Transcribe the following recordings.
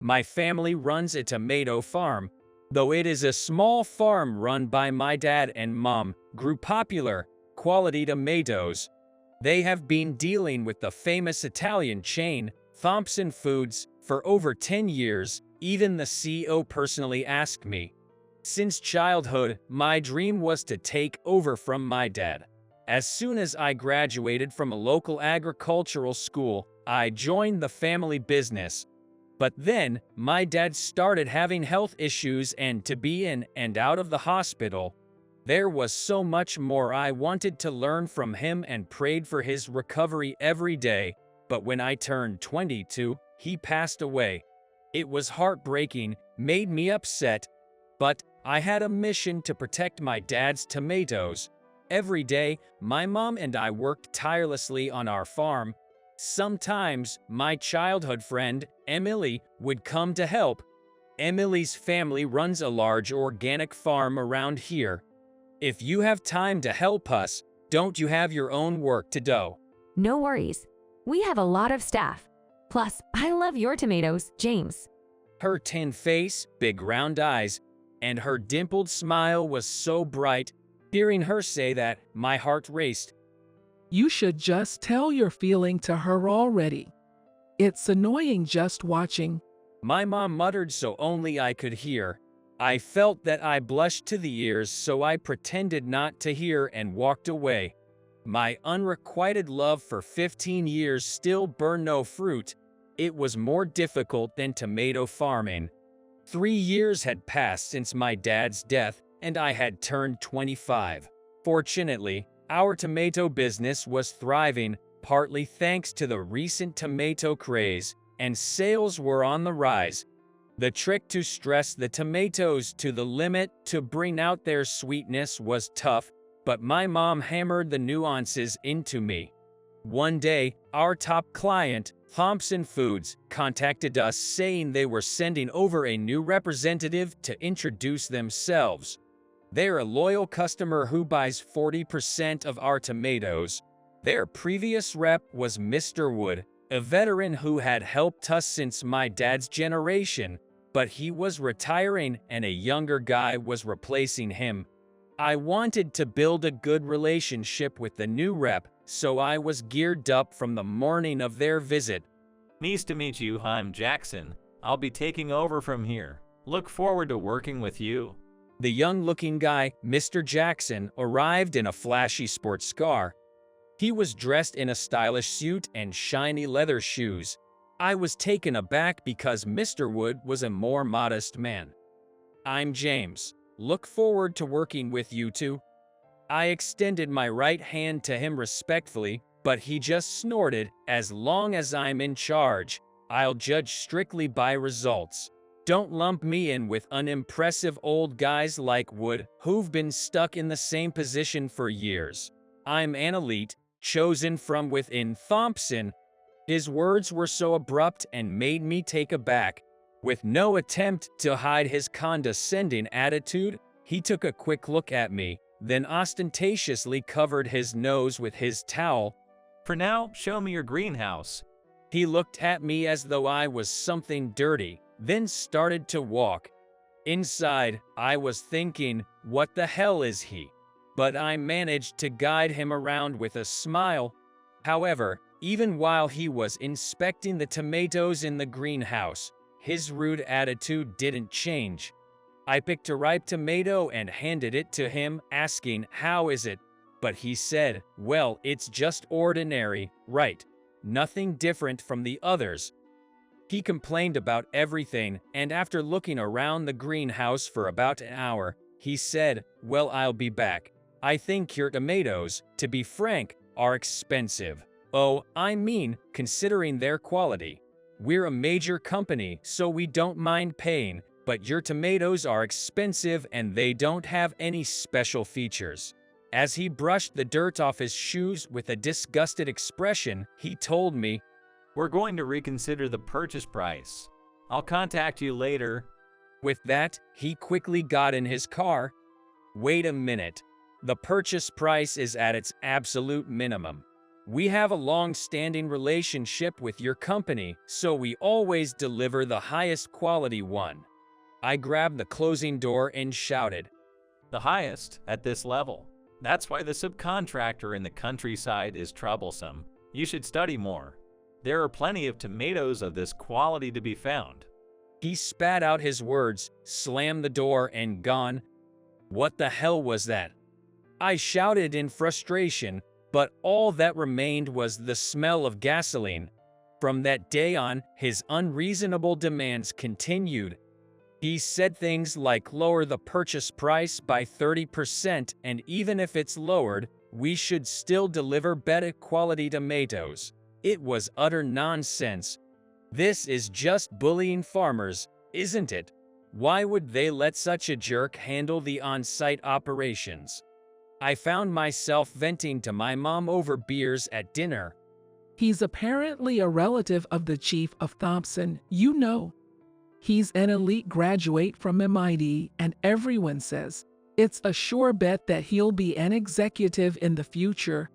My family runs a tomato farm, though it is a small farm run by my dad and mom, grew popular, quality tomatoes. They have been dealing with the famous Italian chain, Thompson Foods, for over 10 years, even the CEO personally asked me. Since childhood, my dream was to take over from my dad. As soon as I graduated from a local agricultural school, I joined the family business. But then, my dad started having health issues, and to be in and out of the hospital, there was so much more I wanted to learn from him and prayed for his recovery every day. But when I turned 22, he passed away. It was heartbreaking, made me upset, but I had a mission to protect my dad's tomatoes. Every day, my mom and I worked tirelessly on our farm. Sometimes, my childhood friend, Emily, would come to help. Emily's family runs a large organic farm around here. If you have time to help us, don't you have your own work to do? No worries. We have a lot of staff. Plus, I love your tomatoes, James. Her tan face, big round eyes, and her dimpled smile was so bright. Hearing her say that, my heart raced. You should just tell your feeling to her already. It's annoying just watching. My mom muttered so only I could hear. I felt that I blushed to the ears, so I pretended not to hear and walked away. My unrequited love for 15 years still bore no fruit. It was more difficult than tomato farming. 3 years had passed since my dad's death, and I had turned 25. Fortunately, our tomato business was thriving, partly thanks to the recent tomato craze, and sales were on the rise. The trick to stress the tomatoes to the limit to bring out their sweetness was tough, but my mom hammered the nuances into me. One day, our top client, Thompson Foods, contacted us saying they were sending over a new representative to introduce themselves. They're a loyal customer who buys 40% of our tomatoes. Their previous rep was Mr. Wood, a veteran who had helped us since my dad's generation, but he was retiring and a younger guy was replacing him. I wanted to build a good relationship with the new rep, so I was geared up from the morning of their visit. Nice to meet you, I'm Jackson. I'll be taking over from here. Look forward to working with you. The young-looking guy, Mr. Jackson, arrived in a flashy sports car. He was dressed in a stylish suit and shiny leather shoes. I was taken aback because Mr. Wood was a more modest man. I'm James. Look forward to working with you two. I extended my right hand to him respectfully, but he just snorted, as long as I'm in charge, I'll judge strictly by results. Don't lump me in with unimpressive old guys like Wood, who've been stuck in the same position for years. I'm an elite, chosen from within Thompson. His words were so abrupt and made me take aback. With no attempt to hide his condescending attitude, he took a quick look at me, then ostentatiously covered his nose with his towel. For now, show me your greenhouse. He looked at me as though I was something dirty, then started to walk. Inside, I was thinking, what the hell is he? But I managed to guide him around with a smile. However, even while he was inspecting the tomatoes in the greenhouse, his rude attitude didn't change. I picked a ripe tomato and handed it to him, asking, "How is it?" But he said, "Well, it's just ordinary, right? Nothing different from the others." He complained about everything, and after looking around the greenhouse for about an hour, he said, "Well, I'll be back. I think your tomatoes, to be frank, are expensive." Oh, I mean, considering their quality. We're a major company, so we don't mind paying, but your tomatoes are expensive and they don't have any special features. As he brushed the dirt off his shoes with a disgusted expression, he told me, We're going to reconsider the purchase price. I'll contact you later. With that, he quickly got in his car. Wait a minute. The purchase price is at its absolute minimum. We have a long-standing relationship with your company, so we always deliver the highest quality one. I grabbed the closing door and shouted, The highest at this level. That's why the subcontractor in the countryside is troublesome. You should study more. There are plenty of tomatoes of this quality to be found. He spat out his words, slammed the door, and gone. What the hell was that? I shouted in frustration, but all that remained was the smell of gasoline. From that day on, his unreasonable demands continued. He said things like lower the purchase price by 30%, and even if it's lowered, we should still deliver better quality tomatoes. It was utter nonsense. This is just bullying farmers, isn't it? Why would they let such a jerk handle the on-site operations? I found myself venting to my mom over beers at dinner. He's apparently a relative of the chief of Thompson, you know. He's an elite graduate from MIT, and everyone says it's a sure bet that he'll be an executive in the future.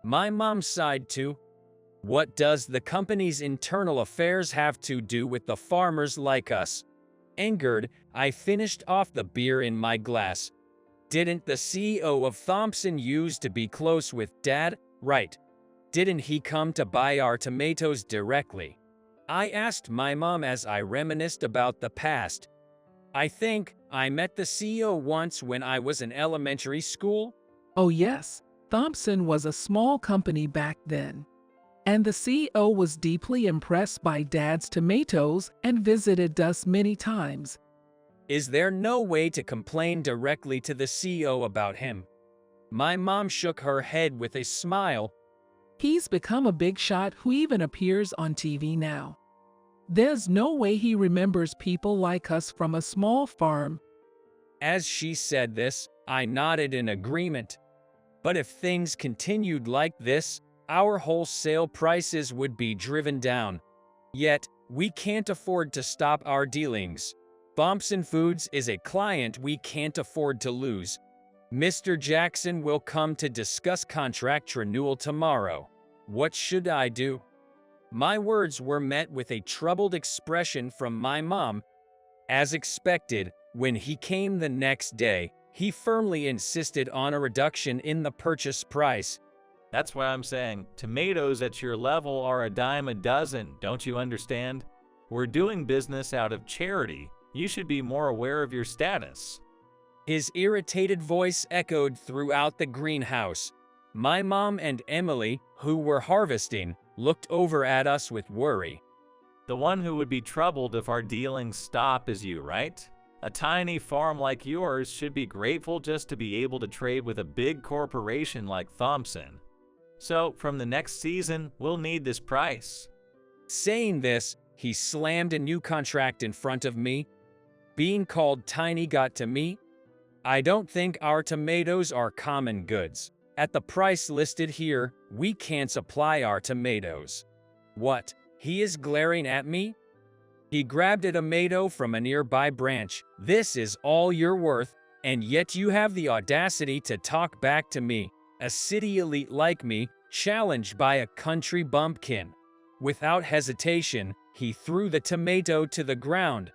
My mom sighed too. What does the company's internal affairs have to do with the farmers like us? Angered, I finished off the beer in my glass. Didn't the CEO of Thompson used to be close with Dad, right? Didn't he come to buy our tomatoes directly? I asked my mom as I reminisced about the past. I think I met the CEO once when I was in elementary school. Oh yes, Thompson was a small company back then. And the CEO was deeply impressed by Dad's tomatoes and visited us many times. Is there no way to complain directly to the CEO about him? My mom shook her head with a smile. He's become a big shot who even appears on TV now. There's no way he remembers people like us from a small farm. As she said this, I nodded in agreement. But if things continued like this, our wholesale prices would be driven down. Yet, we can't afford to stop our dealings. Thompson Foods is a client we can't afford to lose. Mr. Jackson will come to discuss contract renewal tomorrow. What should I do? My words were met with a troubled expression from my mom. As expected, when he came the next day, he firmly insisted on a reduction in the purchase price. That's why I'm saying tomatoes at your level are a dime a dozen, don't you understand? We're doing business out of charity. You should be more aware of your status. His irritated voice echoed throughout the greenhouse. My mom and Emily, who were harvesting, looked over at us with worry. The one who would be troubled if our dealings stop is you, right? A tiny farm like yours should be grateful just to be able to trade with a big corporation like Thompson. So, from the next season, we'll need this price. Saying this, he slammed a new contract in front of me. Being called tiny got to me. I don't think our tomatoes are common goods. At the price listed here, we can't supply our tomatoes. What? He is glaring at me? He grabbed a tomato from a nearby branch. This is all you're worth, and yet you have the audacity to talk back to me, a city elite like me, challenged by a country bumpkin. Without hesitation, he threw the tomato to the ground.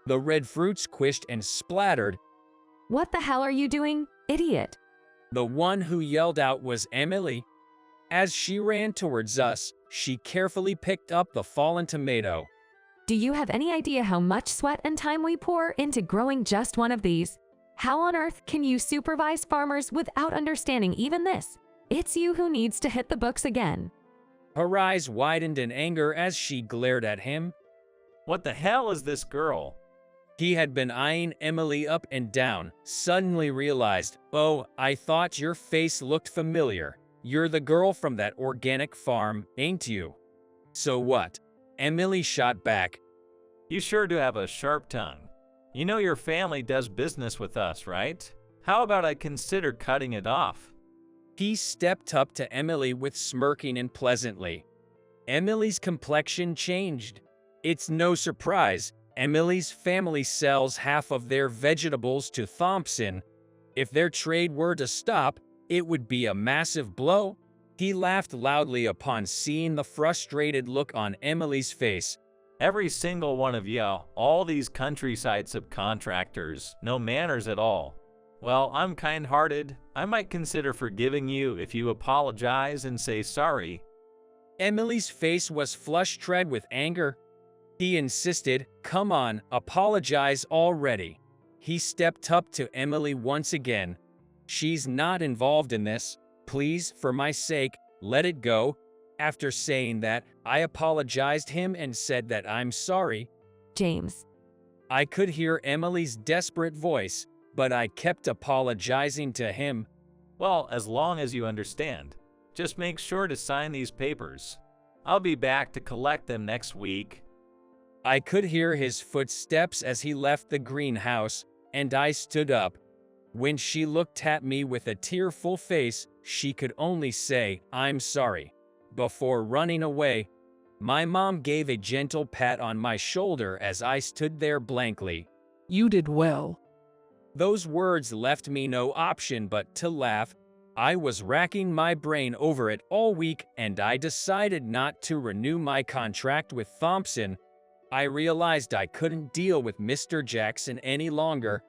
The red fruit squished and splattered. What the hell are you doing, idiot? The one who yelled out was Emily. As she ran towards us, she carefully picked up the fallen tomato. Do you have any idea how much sweat and time we pour into growing just one of these? How on earth can you supervise farmers without understanding even this? It's you who needs to hit the books again. Her eyes widened in anger as she glared at him. What the hell is this girl? He had been eyeing Emily up and down, suddenly realized, oh, I thought your face looked familiar. You're the girl from that organic farm, ain't you? So what? Emily shot back. You sure do have a sharp tongue. You know your family does business with us, right? How about I consider cutting it off? He stepped up to Emily with smirking and pleasantly. Emily's complexion changed. It's no surprise. Emily's family sells half of their vegetables to Thompson. If their trade were to stop, it would be a massive blow. He laughed loudly upon seeing the frustrated look on Emily's face. Every single one of you, all these countryside subcontractors, no manners at all. Well, I'm kind-hearted. I might consider forgiving you if you apologize and say sorry. Emily's face was flushed red with anger. He insisted, "Come on, apologize already." He stepped up to Emily once again. "She's not involved in this. Please, for my sake, let it go." After saying that, I apologized him and said that I'm sorry. James. I could hear Emily's desperate voice, but I kept apologizing to him. Well, as long as you understand. Just make sure to sign these papers. I'll be back to collect them next week. I could hear his footsteps as he left the greenhouse, and I stood up. When she looked at me with a tearful face, she could only say, "I'm sorry." Before running away, my mom gave a gentle pat on my shoulder as I stood there blankly. You did well. Those words left me no option but to laugh. I was racking my brain over it all week, and I decided not to renew my contract with Thompson. I realized I couldn't deal with Mr. Jackson any longer.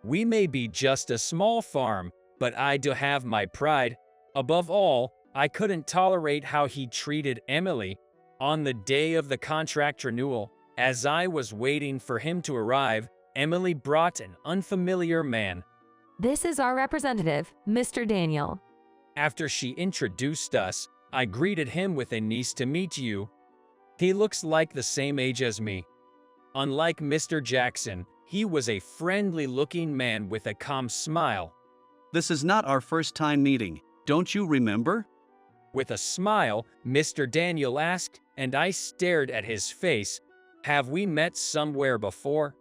We may be just a small farm, but I do have my pride. Above all, I couldn't tolerate how he treated Emily. On the day of the contract renewal, as I was waiting for him to arrive, Emily brought an unfamiliar man. This is our representative, Mr. Daniel. After she introduced us, I greeted him with a "nice to meet you." He looks like the same age as me. Unlike Mr. Jackson, he was a friendly-looking man with a calm smile. "This is not our first time meeting, don't you remember?" With a smile, Mr. Daniel asked, and I stared at his face. "Have we met somewhere before?"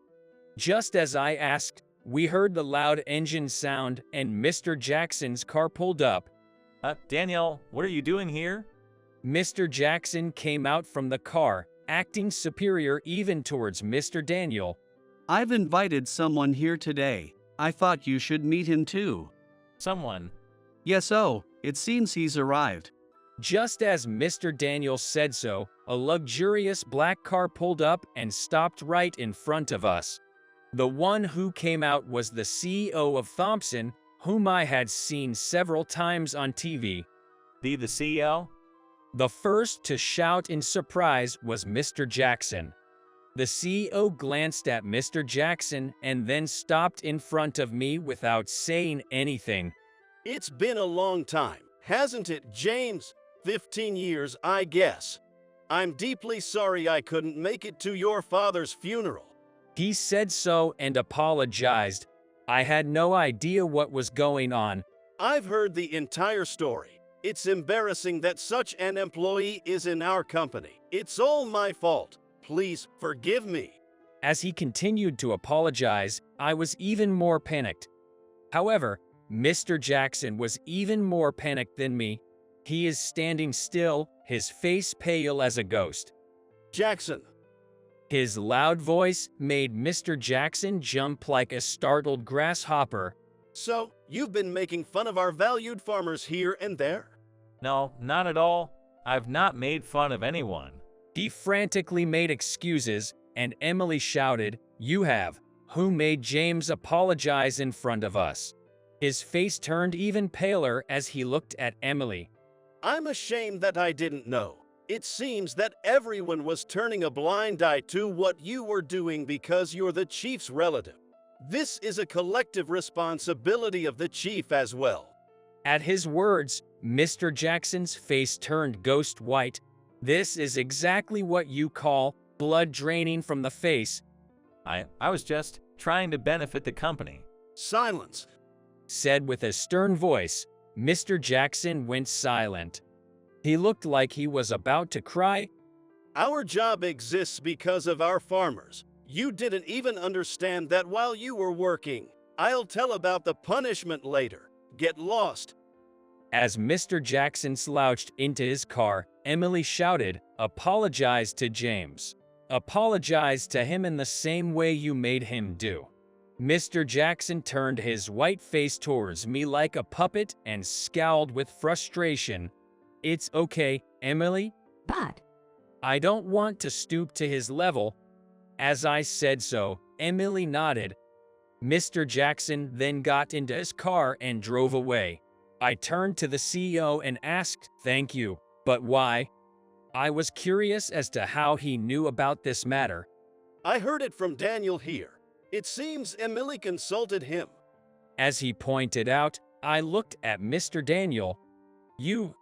Just as I asked, we heard the loud engine sound, and Mr. Jackson's car pulled up. Daniel, what are you doing here? Mr. Jackson came out from the car, acting superior even towards Mr. Daniel. "I've invited someone here today. I thought you should meet him too." Someone? "Yes, oh, it seems he's arrived." Just as Mr. Daniel said so, a luxurious black car pulled up and stopped right in front of us. The one who came out was the CEO of Thompson, whom I had seen several times on TV. The CEO? The first to shout in surprise was Mr. Jackson. The CEO glanced at Mr. Jackson and then stopped in front of me without saying anything. "It's been a long time, hasn't it, James? 15 years, I guess. I'm deeply sorry I couldn't make it to your father's funeral." He said so and apologized. I had no idea what was going on. "I've heard the entire story. It's embarrassing that such an employee is in our company. It's all my fault. Please forgive me." As he continued to apologize, I was even more panicked. However, Mr. Jackson was even more panicked than me. He is standing still, his face pale as a ghost. "Jackson." His loud voice made Mr. Jackson jump like a startled grasshopper. "So, you've been making fun of our valued farmers here and there?" No, not at all. I've not made fun of anyone. He frantically made excuses, and Emily shouted, "You have." Who made James apologize in front of us? His face turned even paler as he looked at Emily. "I'm ashamed that I didn't know. It seems that everyone was turning a blind eye to what you were doing because you're the chief's relative. This is a collective responsibility of the chief as well." At his words, Mr. Jackson's face turned ghost white. "This is exactly what you call blood draining from the face," I was just trying to benefit the company. "Silence," said with a stern voice. Mr. Jackson went silent. He looked like he was about to cry. "Our job exists because of our farmers. You didn't even understand that while you were working. I'll tell about the punishment later. Get lost." As Mr. Jackson slouched into his car, Emily shouted, "Apologize to James. Apologize to him in the same way you made him do." Mr. Jackson turned his white face towards me like a puppet and scowled with frustration. It's okay, Emily. But I don't want to stoop to his level. As I said so, Emily nodded. Mr. Jackson then got into his car and drove away. I turned to the CEO and asked, "Thank you, but why?" I was curious as to how he knew about this matter. I heard it from Daniel here. It seems Emily consulted him. As he pointed out, I looked at Mr. Daniel. "You?"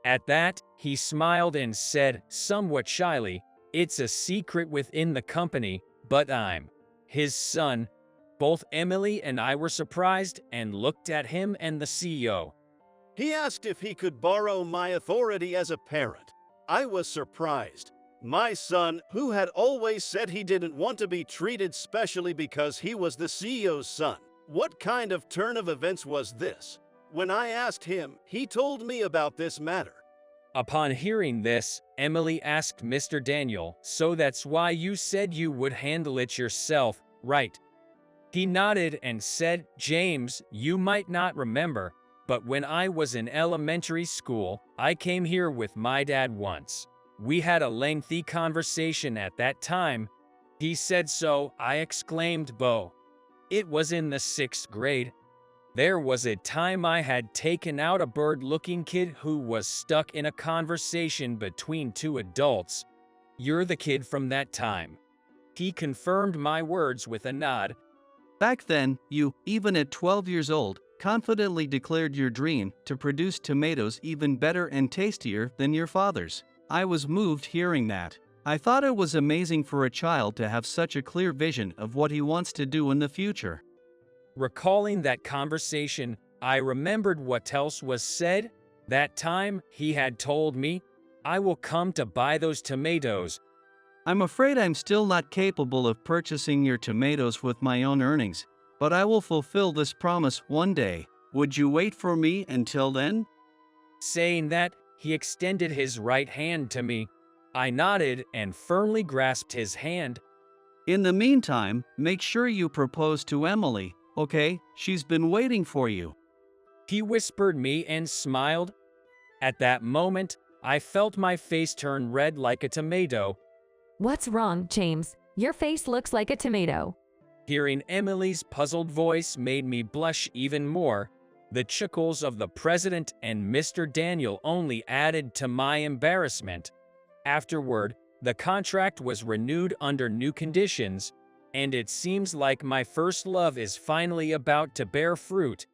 At that, he smiled and said, somewhat shyly, "It's a secret within the company, but I'm his son." Both Emily and I were surprised and looked at him and the CEO. He asked if he could borrow my authority as a parent. I was surprised. My son, who had always said he didn't want to be treated specially because he was the CEO's son. What kind of turn of events was this? When I asked him, he told me about this matter. Upon hearing this, Emily asked Mr. Daniel, "So that's why you said you would handle it yourself, right?" He nodded and said, "James, you might not remember, but when I was in elementary school, I came here with my dad once. We had a lengthy conversation at that time." He said so, I exclaimed, "Bo." It was in the 6th grade. There was a time I had taken out a bird-looking kid who was stuck in a conversation between two adults. "You're the kid from that time." He confirmed my words with a nod. Back then, you, even at 12 years old, confidently declared your dream to produce tomatoes even better and tastier than your father's. I was moved hearing that. I thought it was amazing for a child to have such a clear vision of what he wants to do in the future. Recalling that conversation, I remembered what else was said. That time, he had told me, "I will come to buy those tomatoes." I'm afraid I'm still not capable of purchasing your tomatoes with my own earnings, but I will fulfill this promise one day. Would you wait for me until then? Saying that, he extended his right hand to me. I nodded and firmly grasped his hand. In the meantime, make sure you propose to Emily, okay? She's been waiting for you. He whispered me and smiled. At that moment, I felt my face turn red like a tomato. what's wrong, James? Your face looks like a tomato. Hearing Emily's puzzled voice made me blush even more. The chuckles of the president and Mr. Daniel only added to my embarrassment. Afterward, the contract was renewed under new conditions, and it seems like my first love is finally about to bear fruit.